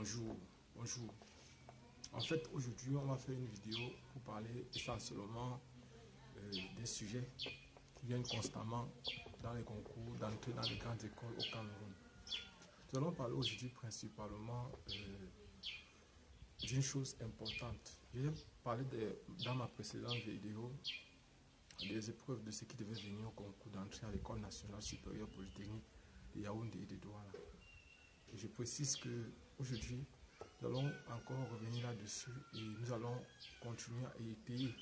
Bonjour, bonjour. En fait, aujourd'hui, on va faire une vidéo pour parler essentiellement des sujets qui viennent constamment dans les concours d'entrée dans les grandes écoles au Cameroun. Nous allons parler aujourd'hui principalement d'une chose importante. J'ai parlé dans ma précédente vidéo des épreuves de ce qui devait venir au concours d'entrée à l'École nationale supérieure polytechnique de Yaoundé et de Douala. Et je précise que aujourd'hui, nous allons encore revenir là-dessus et nous allons continuer à étayer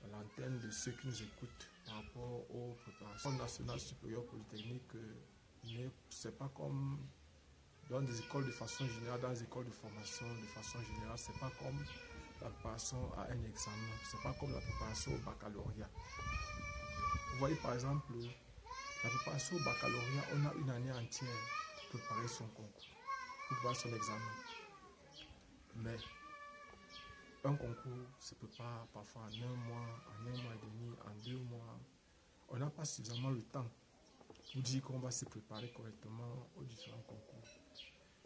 l'antenne de ceux qui nous écoutent par rapport aux préparations nationales supérieures polytechniques. C'est pas comme dans des écoles de façon générale, dans les écoles de formation de façon générale, c'est pas comme la préparation à un examen, c'est pas comme la préparation au baccalauréat. Vous voyez par exemple, la préparation au baccalauréat, on a une année entière pour préparer son concours, pour préparer son examen. Mais un concours se prépare parfois en un mois et demi, en 2 mois. On n'a pas suffisamment le temps pour dire qu'on va se préparer correctement aux différents concours.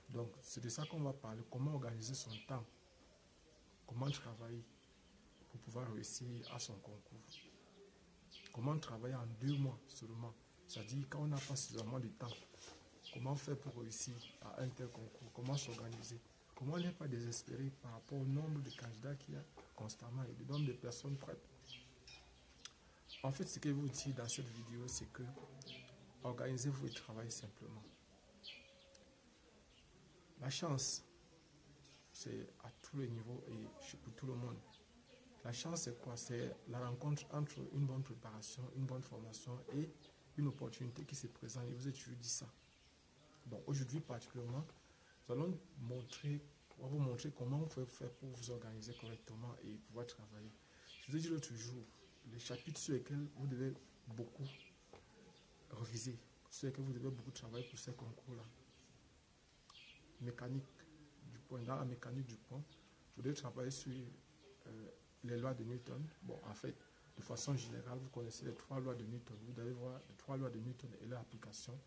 Donc, c'est de ça qu'on va parler, comment organiser son temps, comment travailler pour pouvoir réussir à son concours. Comment travailler en 2 mois seulement, c'est-à-dire quand on n'a pas suffisamment de temps, comment faire pour réussir à un tel concours, comment s'organiser, comment n'est pas désespéré par rapport au nombre de candidats qu'il y a constamment et le nombre de personnes prêtes. En fait, ce que je vous dis dans cette vidéo, c'est que organisez-vous et travaillez simplement. La chance, c'est à tous les niveaux et pour tout le monde. La chance, c'est quoi? C'est la rencontre entre une bonne préparation, une bonne formation et une opportunité qui se présente. Et vous avez toujours dit ça. Donc aujourd'hui particulièrement, nous allons vous montrer comment vous pouvez faire pour vous organiser correctement et pouvoir travailler. Je vous ai dit l'autre jour, les chapitres sur lesquels vous devez beaucoup réviser, sur lesquels vous devez beaucoup travailler pour ces concours-là. Mécanique du point. Dans la mécanique du point, vous devez travailler sur les lois de Newton. Bon, en fait, de façon générale, vous connaissez les 3 lois de Newton. Vous devez voir les 3 lois de Newton et leur application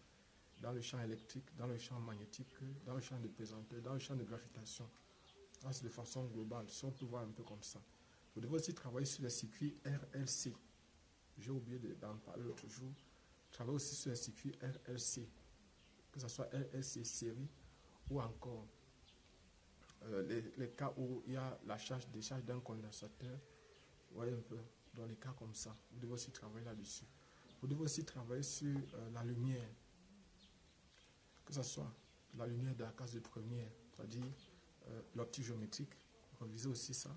dans le champ électrique, dans le champ magnétique, dans le champ de pesanteur, dans le champ de gravitation. C'est de façon globale, si on peut voir un peu comme ça. Vous devez aussi travailler sur les circuits RLC. J'ai oublié d'en parler l'autre jour. Travaillez aussi sur les circuits RLC, que ce soit RLC série ou encore les cas où il y a la décharge d'un condensateur. Vous voyez un peu, dans les cas comme ça, vous devez aussi travailler là-dessus. Vous devez aussi travailler sur la lumière, que ce soit la lumière de la case de première, c'est-à-dire l'optique géométrique. Revisez aussi ça.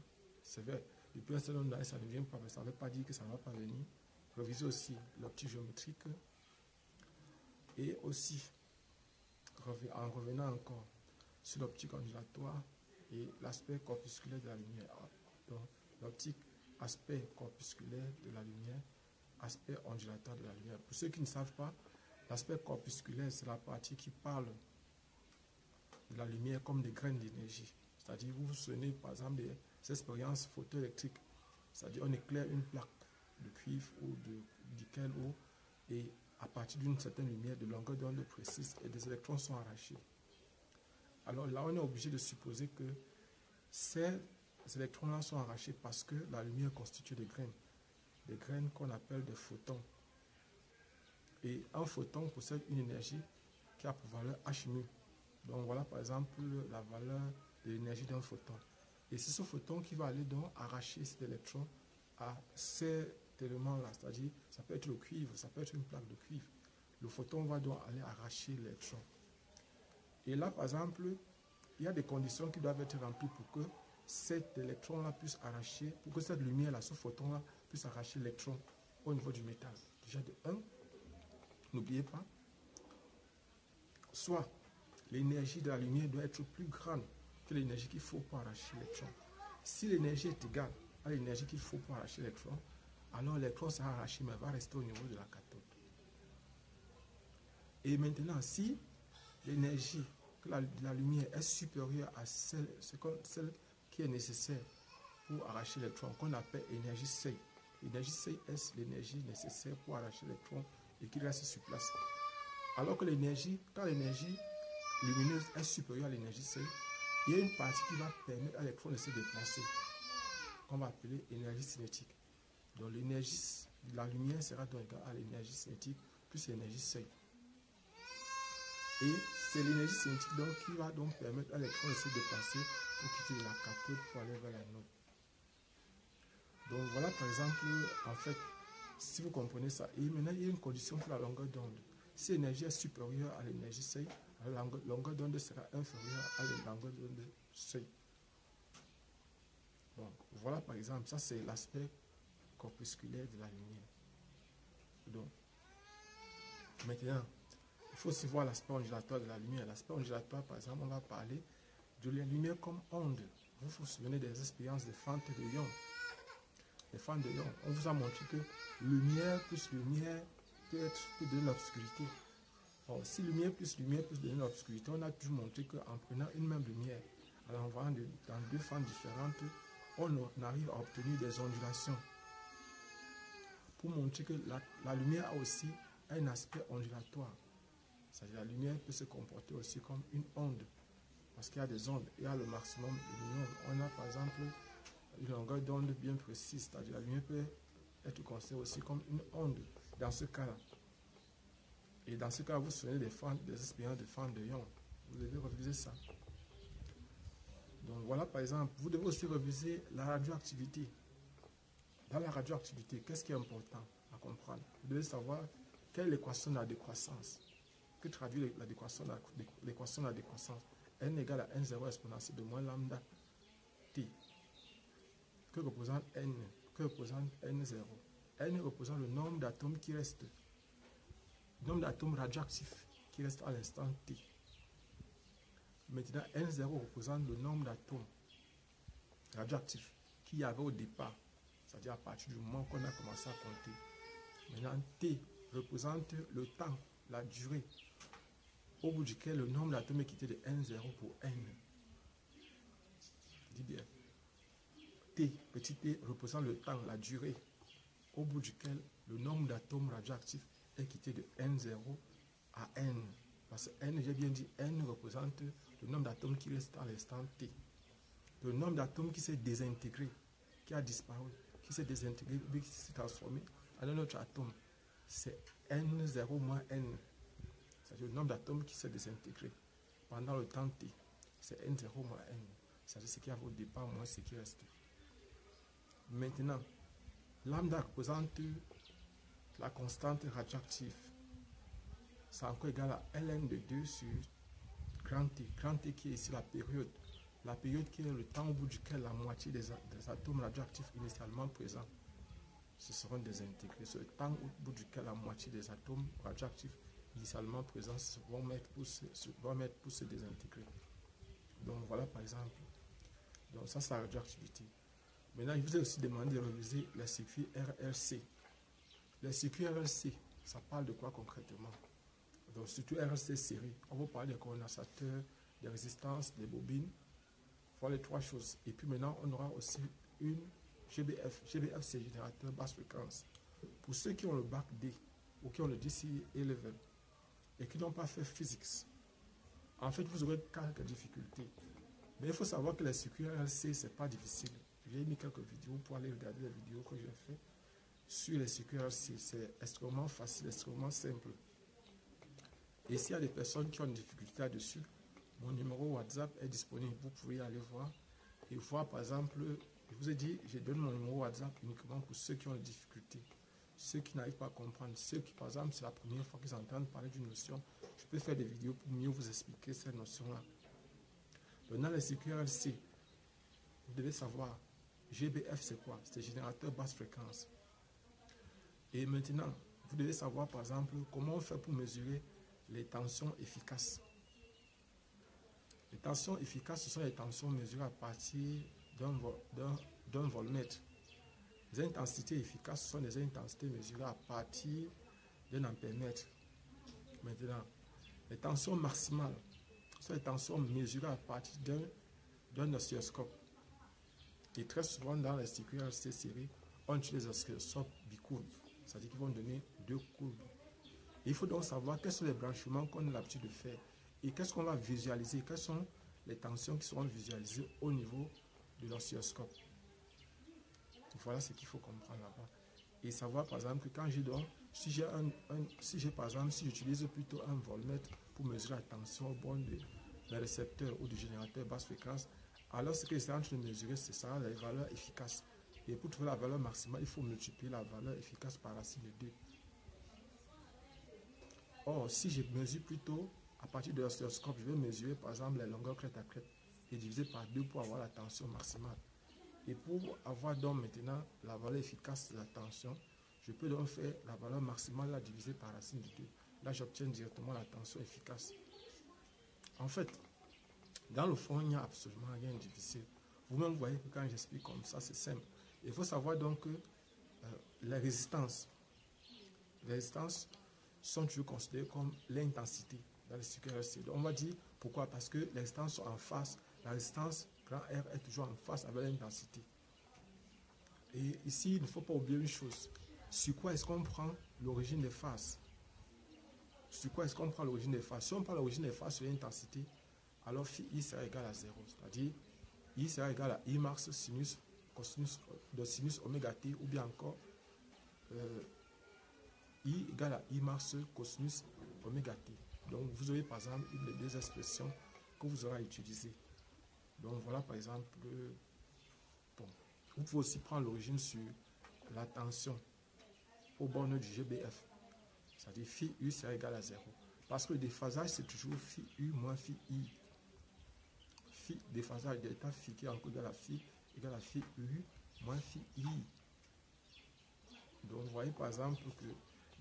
C'est vrai, depuis un certain nombre d'années, ça ne vient pas, mais ça ne veut pas dire que ça ne va pas venir. Revisez aussi l'optique géométrique. Et aussi, en revenant encore sur l'optique ondulatoire et l'aspect corpusculaire de la lumière. Donc, l'optique, aspect corpusculaire de la lumière, aspect ondulatoire de la lumière. Pour ceux qui ne savent pas, l'aspect corpusculaire, c'est la partie qui parle de la lumière comme des graines d'énergie. C'est-à-dire, vous vous souvenez par exemple des expériences photoélectriques. C'est-à-dire, on éclaire une plaque de cuivre ou de nickel et à partir d'une certaine lumière de longueur d'onde précise et des électrons sont arrachés. Alors là, on est obligé de supposer que ces électrons-là sont arrachés parce que la lumière constitue des graines qu'on appelle des photons. Et un photon possède une énergie qui a pour valeur Hν. Donc voilà par exemple la valeur de l'énergie d'un photon. Et c'est ce photon qui va aller donc arracher cet électron à cet élément-là. C'est-à-dire, ça peut être le cuivre, ça peut être une plaque de cuivre. Le photon va donc aller arracher l'électron. Et là, par exemple, il y a des conditions qui doivent être remplies pour que cet électron-là puisse arracher, pour que cette lumière-là, ce photon-là, puisse arracher l'électron au niveau du métal. Déjà de 1, n'oubliez pas, soit l'énergie de la lumière doit être plus grande que l'énergie qu'il faut pour arracher l'électron. Si l'énergie est égale à l'énergie qu'il faut pour arracher l'électron, alors l'électron sera arraché, mais va rester au niveau de la cathode. Et maintenant, si l'énergie de la lumière est supérieure à celle qui est nécessaire pour arracher l'électron, qu'on appelle énergie C. L'énergie C est l'énergie nécessaire pour arracher l'électron et qu'il reste sur place. Alors que l'énergie, quand l'énergie lumineuse est supérieure à l'énergie seuil, il y a une partie qui va permettre à l'électron de se déplacer, qu'on va appeler énergie cinétique. Donc l'énergie de la lumière sera donc égale à l'énergie cinétique plus l'énergie seuil. Et c'est l'énergie cinétique donc qui va donc permettre à l'électron de se déplacer pour quitter la cathode pour aller vers l'anode. Donc voilà par exemple, en fait, si vous comprenez ça, et maintenant il y a une condition pour la longueur d'onde. Si l'énergie est supérieure à l'énergie seuil, la longueur d'onde sera inférieure à la longueur d'onde seuil. Donc voilà par exemple, ça c'est l'aspect corpusculaire de la lumière. Donc maintenant, il faut aussi voir l'aspect ondulatoire de la lumière. L'aspect ondulatoire, par exemple, on va parler de la lumière comme onde. Vous vous souvenez des expériences de fentes de Young. Les fentes de Young, on vous a montré que lumière plus lumière peut donner l'obscurité. Or, si lumière plus donner l'obscurité, on a toujours montré qu'en prenant une même lumière, en l'envoyant dans deux fentes différentes, on arrive à obtenir des ondulations. Pour montrer que la lumière a aussi un aspect ondulatoire. C'est-à-dire la lumière peut se comporter aussi comme une onde. Parce qu'il y a des ondes, il y a le maximum et le minimum. On a par exemple une longueur d'onde bien précise. C'est-à-dire la lumière peut être considérée aussi comme une onde dans ce cas-là. Et dans ce cas, vous vous souvenez des expériences de fentes de Young. Vous devez reviser ça. Donc voilà par exemple, vous devez aussi reviser la radioactivité. Dans la radioactivité, qu'est-ce qui est important à comprendre? Vous devez savoir quelle est l'équation de la décroissance. Que traduit l'équation de la décroissance? N égale à N0 exponentielle de moins lambda T. Que représente N? Que représente N0? N représente le nombre d'atomes qui restent. Le nombre d'atomes radioactifs qui restent à l'instant T. Maintenant, N0 représente le nombre d'atomes radioactifs qu'il y avait au départ. C'est-à-dire à partir du moment qu'on a commencé à compter. Maintenant, T représente le temps, la durée, au bout duquel le nombre d'atomes est quitté de N0 pour N. Dis bien. T, petit t, représente le temps, la durée, au bout duquel le nombre d'atomes radioactifs est quitté de N0 à N. Parce que N, j'ai bien dit, N représente le nombre d'atomes qui reste à l'instant T. Le nombre d'atomes qui s'est désintégré, qui a disparu, qui s'est désintégré, qui s'est transformé en un autre atome, c'est N0 moins N. C'est-à-dire le nombre d'atomes qui s'est désintégré pendant le temps T. C'est N0 moins N. C'est-à-dire ce qu'il y avait au départ moins ce qui reste. Maintenant, lambda représente la constante radioactive. C'est encore égal à ln de 2 sur grand T. Grand T qui est ici la période. La période qui est le temps au bout duquel la moitié des atomes radioactifs initialement présents se seront désintégrés. C'est le temps au bout duquel la moitié des atomes radioactifs initialement présents vont mettre pour se désintégrer. Donc voilà par exemple. Donc ça c'est la radioactivité. Maintenant, je vous ai aussi demandé de réviser les circuits RLC. Les circuits RLC, ça parle de quoi concrètement? Donc surtout RLC série, on va parler des condensateurs, des résistances, des bobines. Voilà les trois choses. Et puis maintenant, on aura aussi une GBF. GBF, c'est générateur basse fréquence. Pour ceux qui ont le bac D ou qui ont le DCE level et qui n'ont pas fait physics, en fait, vous aurez quelques difficultés. Mais il faut savoir que les circuits RLC, ce n'est pas difficile. J'ai mis quelques vidéos pour aller regarder les vidéos que j'ai fait sur les circuits RLC. C'est extrêmement facile, extrêmement simple. Et s'il y a des personnes qui ont une difficulté là-dessus, mon numéro WhatsApp est disponible. Vous pouvez aller voir et voir, par exemple, je vous ai dit, je donne mon numéro WhatsApp uniquement pour ceux qui ont des difficultés, ceux qui n'arrivent pas à comprendre, ceux qui, par exemple, c'est la première fois qu'ils entendent parler d'une notion. Je peux faire des vidéos pour mieux vous expliquer cette notion-là. Donc, dans les circuits RLC, vous devez savoir, GBF c'est quoi? C'est générateur basse fréquence. Et maintenant, vous devez savoir, par exemple, comment on fait pour mesurer les tensions efficaces. Les tensions efficaces, ce sont les tensions mesurées à partir d'un voltmètre. Les intensités efficaces, ce sont des intensités mesurées à partir d'un ampèremètre. Maintenant, les tensions maximales, ce sont les tensions mesurées à partir d'un oscilloscope. Et très souvent, dans les circuits RLC série, on utilise les oscilloscopes bicourbes, c'est-à-dire qu'ils vont donner deux courbes. Et il faut donc savoir quels sont les branchements qu'on a l'habitude de faire Et qu'est-ce qu'on va visualiser? Quelles sont les tensions qui seront visualisées au niveau de l'oscilloscope? Voilà ce qu'il faut comprendre là-bas. Et savoir par exemple que quand j'ai donc, si j'ai par exemple, si j'utilise plutôt un voltmètre pour mesurer la tension au bord des récepteurs ou du générateur basse fréquence, alors ce que je suis en train de mesurer, c'est ça, les valeurs efficaces. Et pour trouver la valeur maximale, il faut multiplier la valeur efficace par racine de 2. Or, si je mesure plutôt à partir de l'oscilloscope, je vais mesurer par exemple les longueurs crête à crête et diviser par 2 pour avoir la tension maximale. Et pour avoir donc maintenant la valeur efficace de la tension, je peux donc faire la valeur maximale là divisée par racine de 2. Là, j'obtiens directement la tension efficace. En fait, dans le fond, il n'y a absolument rien de difficile. Vous-même, vous voyez que quand j'explique comme ça, c'est simple. Il faut savoir donc que les résistances sont toujours considérées comme l'intensité dans les circuits RLC. On va dire pourquoi? Parce que les résistances sont en face. La résistance grand R est toujours en face avec l'intensité. Et ici, il ne faut pas oublier une chose. Sur quoi est-ce qu'on prend l'origine des phases? Sur quoi est-ce qu'on prend l'origine des phases? Si on prend l'origine des phases sur l'intensité, alors phi I sera égal à 0. C'est-à-dire, I sera égal à I max sinus cosinus de sinus oméga t, ou bien encore I égale à I max cosinus oméga t. Donc, vous aurez par exemple une des deux expressions que vous aurez à utiliser. Donc, voilà par exemple, bon, vous pouvez aussi prendre l'origine sur la tension au borne du GBF. C'est-à-dire phi U sera égal à 0. Parce que le déphasage, c'est toujours phi U moins phi I. Phi déphasage delta phi qui est encore égal à phi U moins phi I. Donc, vous voyez par exemple que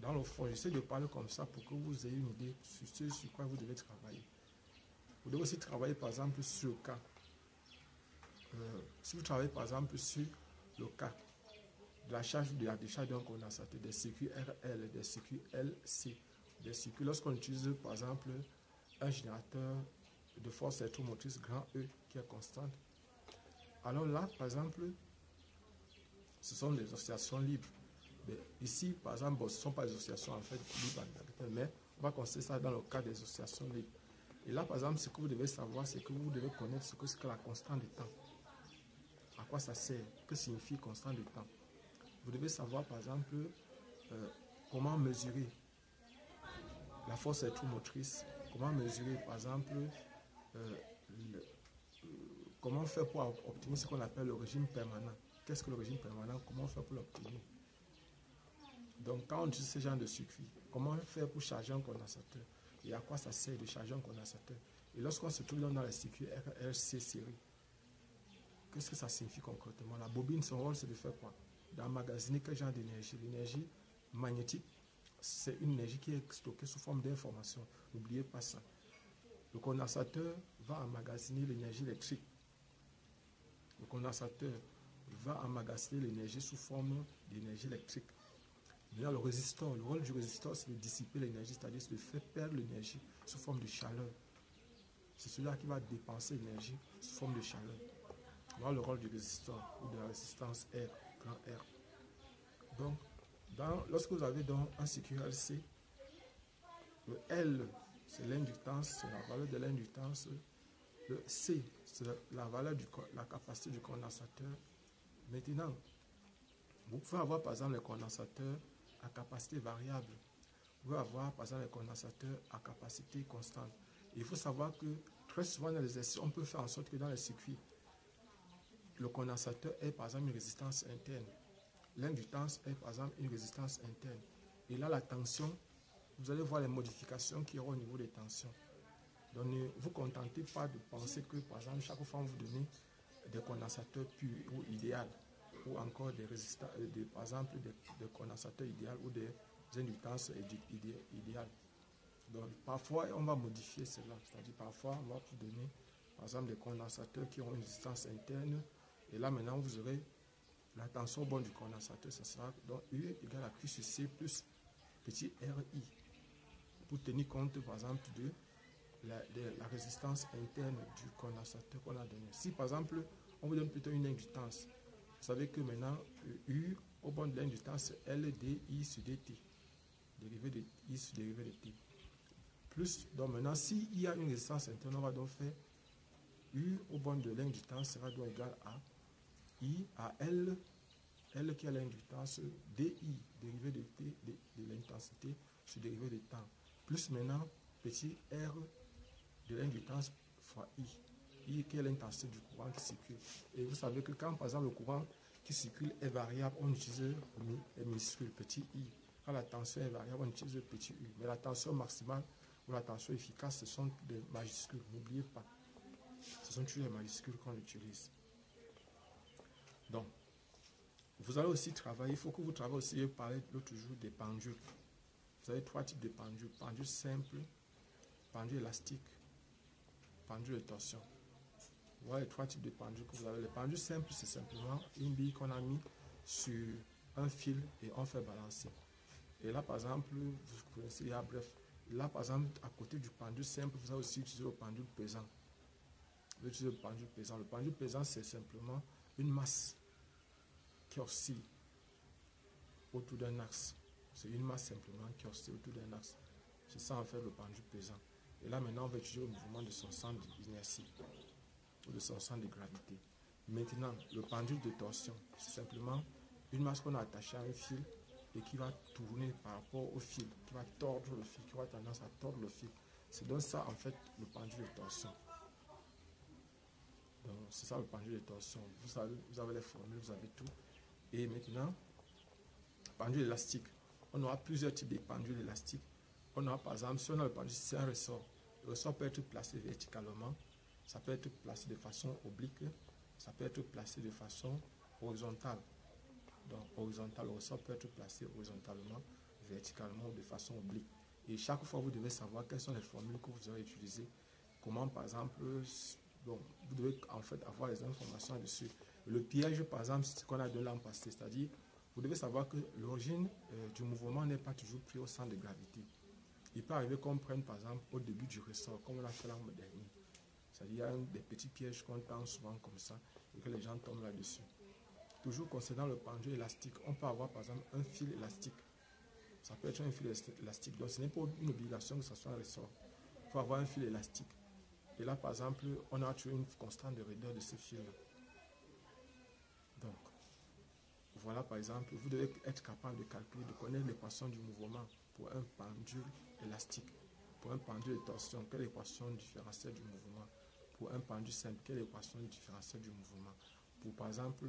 dans le fond, j'essaie de parler comme ça pour que vous ayez une idée sur quoi vous devez travailler. Vous devez aussi travailler par exemple sur le cas. Si vous travaillez par exemple sur le cas de la charge de la décharge d'un condensateur, des circuits RL, des circuits LC, des circuits, lorsqu'on utilise par exemple un générateur de force électromotrice grand E qui est constante, alors là par exemple, ce sont des oscillations libres. Mais ici par exemple, bon, ce ne sont pas des oscillations en fait libres, mais on va considérer ça dans le cas des oscillations libres. Et là par exemple, ce que vous devez savoir, c'est que vous devez connaître ce que la constante de temps. À quoi ça sert? Que signifie constante de temps? Vous devez savoir par exemple comment mesurer la force électromotrice, comment mesurer par exemple comment faire pour obtenir ce qu'on appelle le régime permanent. Qu'est-ce que le régime permanent? Comment faire pour l'obtenir? Donc quand on utilise ce genre de circuit, comment faire pour charger un condensateur? Et à quoi ça sert de charger un condensateur? Et lorsqu'on se trouve dans les circuits RLC série, qu'est-ce que ça signifie concrètement? La bobine, son rôle, c'est de faire quoi? D'emmagasiner quel genre d'énergie? L'énergie magnétique, c'est une énergie qui est stockée sous forme d'information. N'oubliez pas ça. Le condensateur va emmagasiner l'énergie électrique. Le condensateur va emmagasiner l'énergie sous forme d'énergie électrique. Maintenant, le résisteur, le rôle du résisteur, c'est de dissiper l'énergie, c'est-à-dire de faire perdre l'énergie sous forme de chaleur. C'est celui-là qui va dépenser l'énergie sous forme de chaleur. Voilà le rôle du résisteur ou de la résistance R, grand R. Donc, lorsque vous avez donc un circuit LC, le L, c'est l'inductance, c'est la valeur de l'inductance. Le C, c'est la valeur de la capacité du condensateur. Maintenant, vous pouvez avoir par exemple les condensateurs à capacité variable. Vous pouvez avoir par exemple les condensateurs à capacité constante. Et il faut savoir que très souvent dans les exercices, on peut faire en sorte que dans les circuits, le condensateur ait par exemple une résistance interne. L'inductance est par exemple une résistance interne. Et là, la tension, vous allez voir les modifications qu'il y aura au niveau des tensions. Donc, ne vous contentez pas de penser que, par exemple, chaque fois vous donnez des condensateurs purs ou idéaux, ou encore des résistants, par exemple, des condensateurs idéaux ou des inductances idéales. Donc, parfois, on va modifier cela. C'est-à-dire, parfois, on va vous donner, par exemple, des condensateurs qui ont une résistance interne. Et là, maintenant, vous aurez la tension au bord du condensateur, ça sera donc U égale à Q sur C plus petit RI. Pour tenir compte, par exemple, de la résistance interne du condensateur qu'on a donné. Si, par exemple, on vous donne plutôt une inductance, vous savez que maintenant, U au bord de l'inductance, c'est LDI sur DT, dérivé de I sur dérivé de T. plus. Donc maintenant, s'il y a une résistance interne, on va donc faire U au borne de l'inductance sera donc égal à I à L, L qui est l'inductance, DI, dérivé de T, de l'intensité sur dérivé de temps, plus maintenant petit R de l'inductance fois I qui est l'intensité du courant qui circule. Et vous savez que quand par exemple le courant qui circule est variable, on utilise le minuscule, petit I. Quand la tension est variable, on utilise le petit U. Mais la tension maximale ou la tension efficace, ce sont des majuscules, n'oubliez pas. Ce sont toujours les majuscules qu'on utilise. Donc, vous allez aussi travailler, il faut que vous travaillez aussi, je parlais l'autre jour des pendules. Vous avez 3 types de pendules. Pendule simple, pendule élastique, pendule de torsion. Voilà les 3 types de pendules que vous avez. Les pendules simples, c'est simplement une bille qu'on a mis sur un fil et on fait balancer. Et là, par exemple, vous connaissez, bref, là, par exemple, à côté du pendule simple, vous avez aussi utilisé le pendule pesant. Vous utilisez le pendule pesant. Le pendule pesant, c'est simplement une masse qui oscille autour d'un axe. C'est une masse simplement qui oscille autour d'un axe. C'est ça en fait le pendule pesant. Et là maintenant on va étudier le mouvement de son centre d'inertie ou de son centre de gravité. Maintenant le pendule de torsion, c'est simplement une masse qu'on a attachée à un fil et qui va tourner par rapport au fil, qui va tordre le fil, qui va tendance à tordre le fil. C'est donc ça en fait le pendule de torsion. Donc c'est ça le pendule de torsion. Vous avez les formules, vous avez tout. Et maintenant, pendule élastique. On aura plusieurs types de pendules élastiques. On aura par exemple, si on a le pendule, c'est un ressort. Le ressort peut être placé verticalement, ça peut être placé de façon oblique, ça peut être placé de façon horizontale. Donc horizontal, le ressort peut être placé horizontalement, verticalement ou de façon oblique. Et chaque fois, vous devez savoir quelles sont les formules que vous aurez utilisées. Comment, par exemple, bon, vous devez en fait avoir les informations là-dessus. Le piège, par exemple, c'est ce qu'on a de l'an passé, c'est-à-dire, vous devez savoir que l'origine du mouvement n'est pas toujours prise au centre de gravité. Il peut arriver qu'on prenne, par exemple, au début du ressort, comme on l'a fait l'an dernier. C'est-à-dire, il y a des petits pièges qu'on tend souvent comme ça et que les gens tombent là-dessus. Toujours concernant le pendule élastique, on peut avoir, par exemple, un fil élastique. Ça peut être un fil élastique. Donc, ce n'est pas une obligation que ce soit un ressort. Il faut avoir un fil élastique. Et là, par exemple, on a toujours une constante de raideur de ce fil-là. Donc, voilà, par exemple, vous devez être capable de calculer, de connaître l'équation du mouvement pour un pendule élastique. Pour un pendule de torsion, quelle est l'équation différentielle du mouvement? Pour un pendule simple, quelle est l'équation différentielle du mouvement? Pour, par exemple,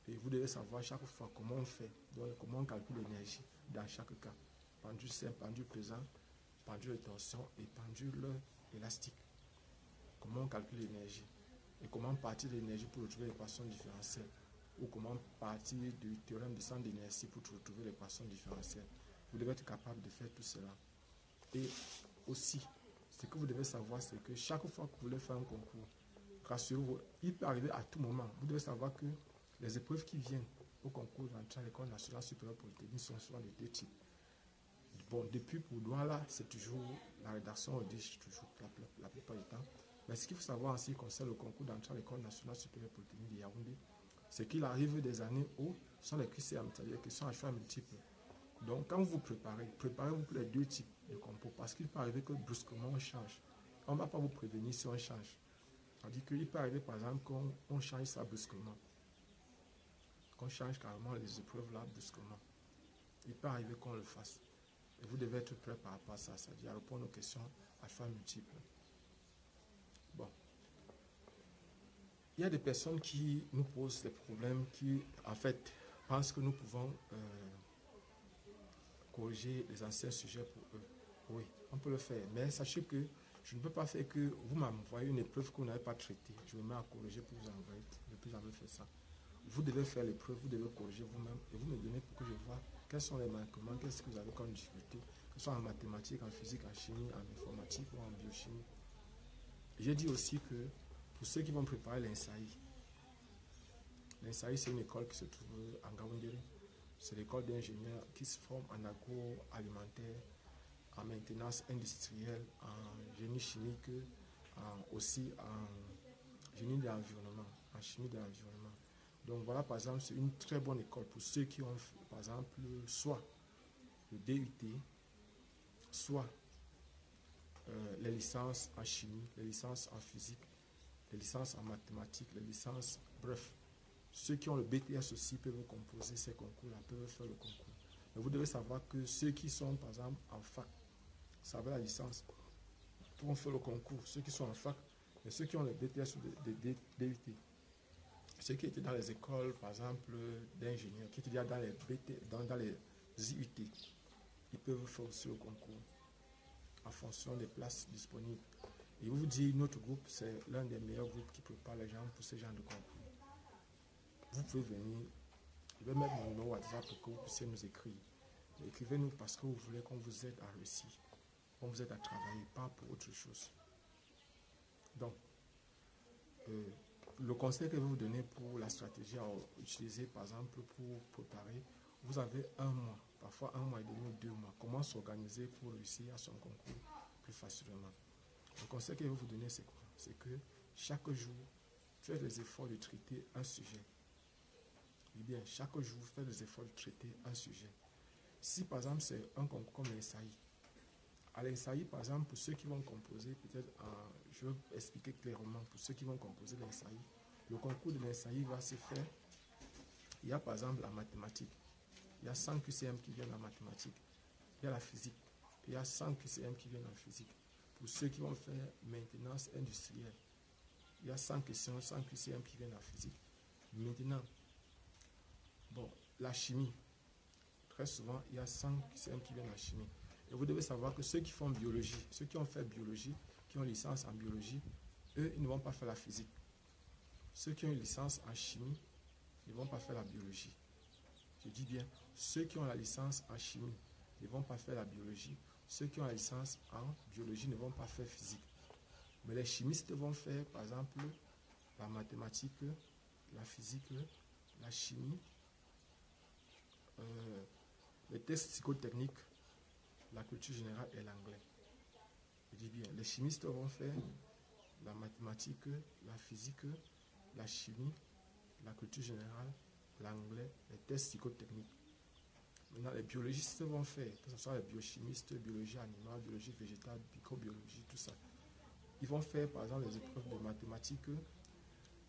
et vous devez savoir chaque fois comment on fait, donc comment on calcule l'énergie dans chaque cas. Pendule simple, pendule pesant, pendule de torsion et pendule élastique. Comment on calcule l'énergie et comment partir de l'énergie pour retrouver l'équation différentielle ou comment partir du théorème du centre d'inertie pour retrouver l'équation différentielle. Vous devez être capable de faire tout cela. Et aussi, ce que vous devez savoir, c'est que chaque fois que vous voulez faire un concours, rassurez-vous, il peut arriver à tout moment. Vous devez savoir que les épreuves qui viennent au concours d'entrée à l'École nationale supérieure polytechnique sont souvent de 2 types. Bon, depuis pour Douala, c'est toujours la rédaction audition, toujours la plupart du temps. Mais ce qu'il faut savoir en ce qui concerne le concours d'entrée à l'École nationale supérieure polytechnique de Yaoundé, c'est qu'il arrive des années où ce sont les QCM, c'est-à-dire les questions à choix multiples. Donc, quand vous vous préparez, préparez-vous pour les 2 types de compos, parce qu'il peut arriver que brusquement on change. On ne va pas vous prévenir si on change. C'est-à-dire qu'il peut arriver, par exemple, qu'on change ça brusquement. Qu'on change carrément les épreuves là brusquement. Il peut arriver qu'on le fasse. Et vous devez être prêt par rapport à ça, c'est-à-dire à répondre aux questions à choix multiples. Bon. Il y a des personnes qui nous posent des problèmes, qui en fait pensent que nous pouvons corriger les anciens sujets pour eux. Oui, on peut le faire, mais sachez que je ne peux pas faire que vous m'envoyez une épreuve que vous n'avez pas traitée. Je me mets à corriger pour vous envoyer. Je ne peux jamais faire ça. Vous devez faire l'épreuve, vous devez corriger vous-même et vous me donnez pour que je vois quels sont les manquements, qu'est-ce que vous avez comme difficulté, que ce soit en mathématiques, en physique, en chimie, en informatique ou en biochimie. J'ai dit aussi que pour ceux qui vont préparer l'INSAI, l'INSAI c'est une école qui se trouve en Gaoundéré. C'est l'école d'ingénieurs qui se forment en agroalimentaire, en maintenance industrielle, en génie chimique, aussi en génie de l'environnement, en chimie de l'environnement. Donc voilà, par exemple, c'est une très bonne école pour ceux qui ont, par exemple, soit le DUT, soit les licences en chimie, les licences en physique, les licences en mathématiques, les licences, bref. Ceux qui ont le BTS aussi peuvent composer ces concours-là, peuvent faire le concours. Mais vous devez savoir que ceux qui sont, par exemple, en fac, ça va la licence, pourront faire le concours. Ceux qui sont en fac, et ceux qui ont le BTS ou le DUT, ceux qui étaient dans les écoles, par exemple, d'ingénieurs, qui étaient dans les dans les IUT, ils peuvent faire aussi le concours en fonction des places disponibles. Et vous dites, notre groupe, c'est l'un des meilleurs groupes qui prépare les gens pour ce genre de concours. Vous pouvez venir, je vais mettre mon numéro WhatsApp pour que vous puissiez nous écrire. Écrivez-nous parce que vous voulez qu'on vous aide à réussir, qu'on vous aide à travailler, pas pour autre chose. Donc, le conseil que je vais vous donner pour la stratégie à utiliser, par exemple, pour préparer, vous avez un mois, parfois un mois et demi ou 2 mois. Comment s'organiser pour réussir à son concours plus facilement? Le conseil que je vais vous donner, c'est quoi? C'est que chaque jour, faites les efforts de traiter un sujet. Eh bien, chaque jour, faites les efforts de traiter un sujet. Si, par exemple, c'est un concours comme l'ENSAI, à l'ENSAI, par exemple, pour ceux qui vont composer, peut-être, je vais expliquer clairement, pour ceux qui vont composer l'ENSAI, le concours de l'ENSAI va se faire. Il y a, par exemple, la mathématique. Il y a 100 QCM qui viennent en mathématiques. Il y a la physique. Il y a 100 QCM qui viennent en physique. Pour ceux qui vont faire maintenance industrielle, il y a 100 questions, 100 QCM qui viennent en physique. Maintenant, bon, la chimie, très souvent, il y a 100 QCM qui viennent en chimie. Et vous devez savoir que ceux qui font biologie, ceux qui ont fait biologie, qui ont licence en biologie, eux, ils ne vont pas faire la physique. Ceux qui ont une licence en chimie, ils ne vont pas faire la biologie. Je dis bien, ceux qui ont la licence en chimie ne vont pas faire la biologie. Ceux qui ont la licence en biologie ne vont pas faire physique. Mais les chimistes vont faire, par exemple, la mathématique, la physique, la chimie, les tests psychotechniques, la culture générale et l'anglais. Je dis bien, les chimistes vont faire la mathématique, la physique, la chimie, la culture générale, l'anglais, les tests psychotechniques. Maintenant, les biologistes vont faire, que ce soit les biochimistes, biologie animale, biologie végétale, microbiologie, tout ça. Ils vont faire, par exemple, les épreuves de mathématiques,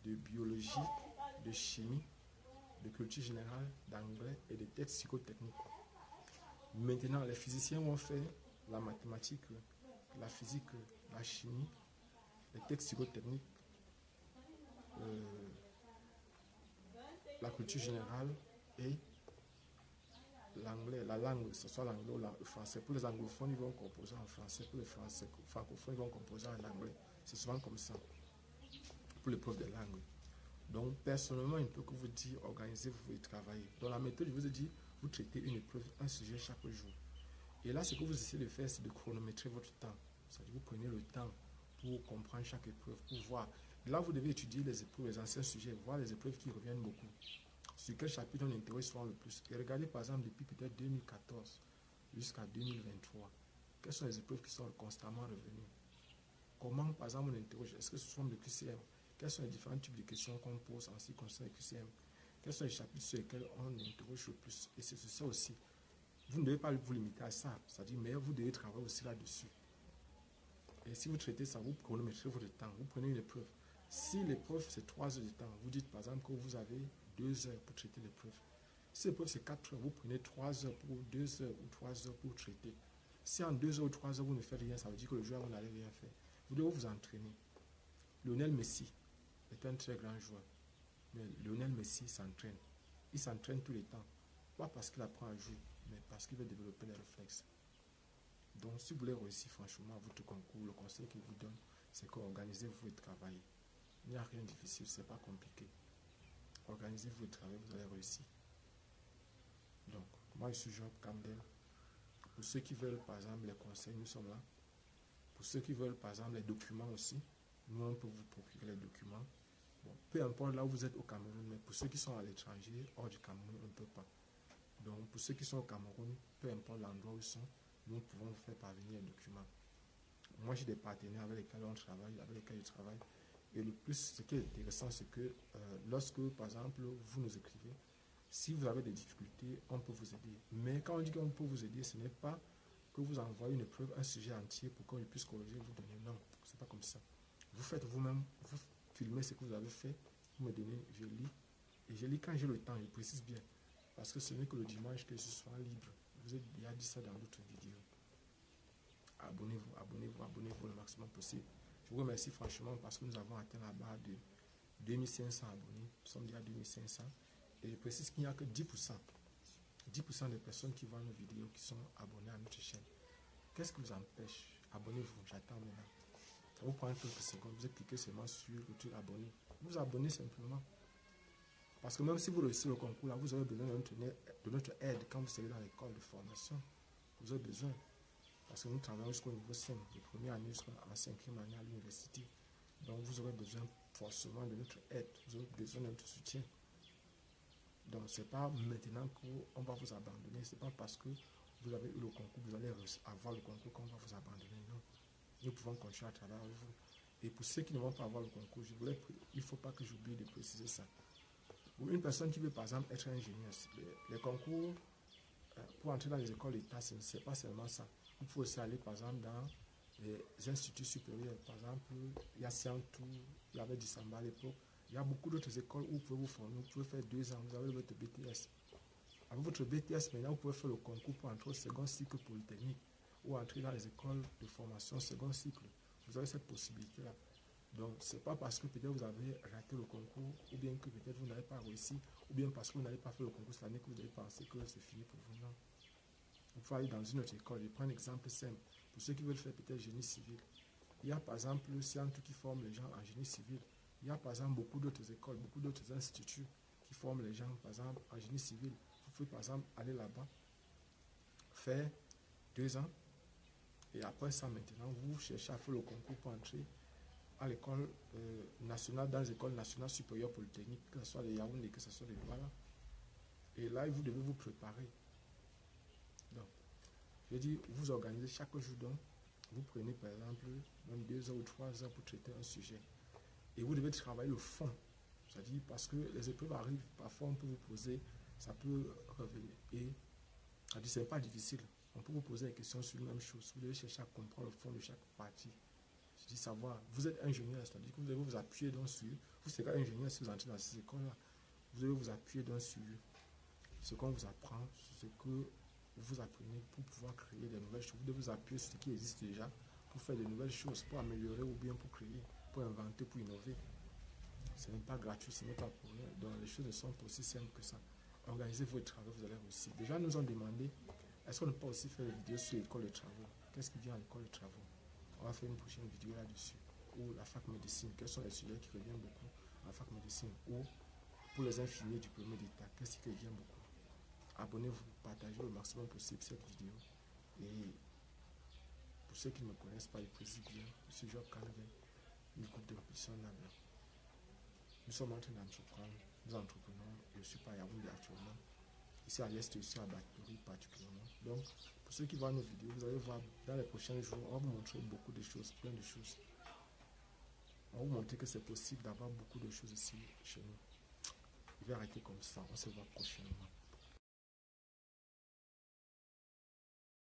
de biologie, de chimie, de culture générale, d'anglais et de tests psychotechniques. Maintenant, les physiciens vont faire la mathématique, la physique, la chimie, les textes psychotechniques, la culture générale et l'anglais, la langue, que ce soit l'anglais ou le français. Pour les anglophones, ils vont composer en français. Pour les français francophones, ils vont composer en anglais. C'est souvent comme ça pour l'épreuve des langues. Donc, personnellement, il ne peut que vous dire, organisez-vous et travaillez. Dans la méthode, je vous ai dit, vous traitez une épreuve, un sujet chaque jour. Et là, ce que vous essayez de faire, c'est de chronométrer votre temps. C'est-à-dire, vous prenez le temps pour comprendre chaque épreuve, pour voir. Là, vous devez étudier les épreuves, les anciens sujets, voir les épreuves qui reviennent beaucoup. Sur quel chapitre on interroge souvent le plus. Et regardez, par exemple, depuis peut-être 2014 jusqu'à 2023, quelles sont les épreuves qui sont constamment revenues. Comment, par exemple, on interroge, est-ce que ce sont des QCM? Quels sont les différents types de questions qu'on pose en ce qui concerne les QCM? Quels sont les chapitres sur lesquels on interroge le plus? Et c'est ça aussi. Vous ne devez pas vous limiter à ça. C'est-à-dire, mais vous devez travailler aussi là-dessus. Et si vous traitez ça, vous chronométrez votre temps. Vous prenez une épreuve. Si l'épreuve, c'est 3 heures de temps, vous dites, par exemple, que vous avez 2 heures pour traiter l'épreuve. Si l'épreuve, c'est 4 heures, vous prenez 3 heures pour 2 heures ou 3 heures pour traiter. Si en 2 heures ou 3 heures, vous ne faites rien, ça veut dire que le joueur, vous n'allez rien faire. Vous devez vous entraîner. Lionel Messi est un très grand joueur. Mais Lionel Messi s'entraîne. Il s'entraîne tout le temps. Pas parce qu'il apprend à jouer, mais parce qu'il veut développer les réflexes. Donc, si vous voulez réussir franchement votre concours, le conseil qu'il vous donne, c'est qu'organisez-vous et travaillez. Il n'y a rien de difficile, ce n'est pas compliqué. Organisez-vous et travaillez, vous allez réussir. Donc, moi je suis Job Campbell. Pour ceux qui veulent, par exemple, les conseils, nous sommes là. Pour ceux qui veulent, par exemple, les documents aussi, nous, on peut vous procurer les documents. Bon, peu importe là où vous êtes au Cameroun, mais pour ceux qui sont à l'étranger, hors du Cameroun, on ne peut pas. Donc, pour ceux qui sont au Cameroun, peu importe l'endroit où ils sont, nous pouvons vous faire parvenir les documents. Moi, j'ai des partenaires avec lesquels on travaille, avec lesquels je travaille. Et le plus, ce qui est intéressant, c'est que lorsque, par exemple, vous nous écrivez, si vous avez des difficultés, on peut vous aider. Mais quand on dit qu'on peut vous aider, ce n'est pas que vous envoyez une épreuve, un sujet entier pour qu'on puisse corriger, vous donner. Non, c'est pas comme ça. Vous faites vous-même, vous filmez ce que vous avez fait, vous me donnez, je lis. Et je lis quand j'ai le temps, je précise bien. Parce que ce n'est que le dimanche que je sois libre. Vous avez déjà dit ça dans d'autres vidéos. Abonnez-vous, abonnez-vous, abonnez-vous le maximum possible. Je vous remercie franchement parce que nous avons atteint la barre de 2500 abonnés. Nous sommes déjà à 2500. Et je précise qu'il n'y a que 10%. 10% des personnes qui voient nos vidéos qui sont abonnées à notre chaîne. Qu'est-ce qui vous empêche? Abonnez-vous, j'attends maintenant. Ça vous prend quelques secondes, vous cliquez seulement sur le truc abonner. Vous abonnez simplement. Parce que même si vous réussissez le concours, là, vous aurez besoin de notre aide quand vous serez dans l'école de formation. Vous avez besoin. Parce que nous travaillons jusqu'au niveau 5, de première année jusqu'en 5e année à l'université. Donc vous aurez besoin forcément de notre aide. Vous aurez besoin de notre soutien. Donc ce n'est pas maintenant qu'on va vous abandonner. Ce n'est pas parce que vous avez eu le concours, vous allez avoir le concours qu'on va vous abandonner. Non. Nous pouvons continuer à travailler avec vous. Et pour ceux qui ne vont pas avoir le concours, il ne faut pas que j'oublie de préciser ça. Pour une personne qui veut par exemple être ingénieur, les concours pour entrer dans les écoles d'État, ce n'est pas seulement ça. Il faut aussi aller par exemple dans les instituts supérieurs. Par exemple, il y a Scientou, il y avait Dissamba à l'époque. Il y a beaucoup d'autres écoles où vous pouvez vous former. Vous pouvez faire 2 ans, vous avez votre BTS. Avec votre BTS, maintenant, vous pouvez faire le concours pour entrer au second cycle polytechnique ou entrer dans les écoles de formation second cycle. Vous avez cette possibilité-là. Donc, ce n'est pas parce que peut-être vous avez raté le concours, ou bien que peut-être vous n'avez pas réussi, ou bien parce que vous n'avez pas fait le concours cette année que vous avez pensé que c'est fini pour vous. Non. Vous pouvez aller dans une autre école. Je prends un exemple simple. Pour ceux qui veulent faire peut-être génie civil, il y a par exemple le Scientou qui forme les gens en génie civil. Il y a par exemple beaucoup d'autres écoles, beaucoup d'autres instituts qui forment les gens, par exemple, en génie civil. Vous pouvez par exemple aller là-bas, faire 2 ans, et après ça maintenant, vous cherchez à faire le concours pour entrer à l'école nationale, dans les écoles nationales supérieures polytechniques, que ce soit les Yaoundé, que ce soit les Douala. Et là, vous devez vous préparer. Donc, je dis, vous organisez chaque jour, donc, vous prenez par exemple même 2 heures ou 3 heures pour traiter un sujet. Et vous devez travailler le fond. C'est-à-dire parce que les épreuves arrivent, parfois on peut vous poser, ça peut revenir. Et ce n'est pas difficile. On peut vous poser des questions sur la même chose. Vous devez chercher à comprendre le fond de chaque partie. Je dis savoir, vous êtes ingénieur, c'est-à-dire que vous devez vous appuyer dessus. Vous serez ingénieur si vous entrez dans ces écoles-là. Vous devez vous appuyer dessus. Ce qu'on vous apprend, ce que vous apprenez pour pouvoir créer de nouvelles choses. Vous devez vous appuyer sur ce qui existe déjà pour faire de nouvelles choses, pour améliorer ou bien pour créer, pour inventer, pour innover. Ce n'est pas gratuit, ce n'est pas pour rien. Donc les choses ne sont pas aussi simples que ça. Organisez vos travaux, vous allez réussir. Déjà, nous ont demandé, est-ce qu'on ne peut aussi faire des vidéos sur l'école de travaux? Qu'est-ce qui vient à l'école de travaux? On va faire une prochaine vidéo là-dessus. Ou la fac médecine, quels sont les sujets qui reviennent beaucoup à la fac médecine? Ou pour les infirmiers diplômés d'État, qu'est-ce qui revient beaucoup? Abonnez-vous, partagez le maximum possible cette vidéo. Et pour ceux qui ne me connaissent pas, je précise bien, je suis Job Canadien, du groupe de répétition Nabla. Nous sommes en train d'entreprendre, nous entreprenons, je ne suis pas à Yaoundé actuellement. Ici à l'Est, je suis à Batouri particulièrement. Donc, pour ceux qui voient nos vidéos, vous allez voir dans les prochains jours, on va vous montrer beaucoup de choses, plein de choses. On va vous montrer que c'est possible d'avoir beaucoup de choses ici chez nous. Je vais arrêter comme ça, on se voit prochainement.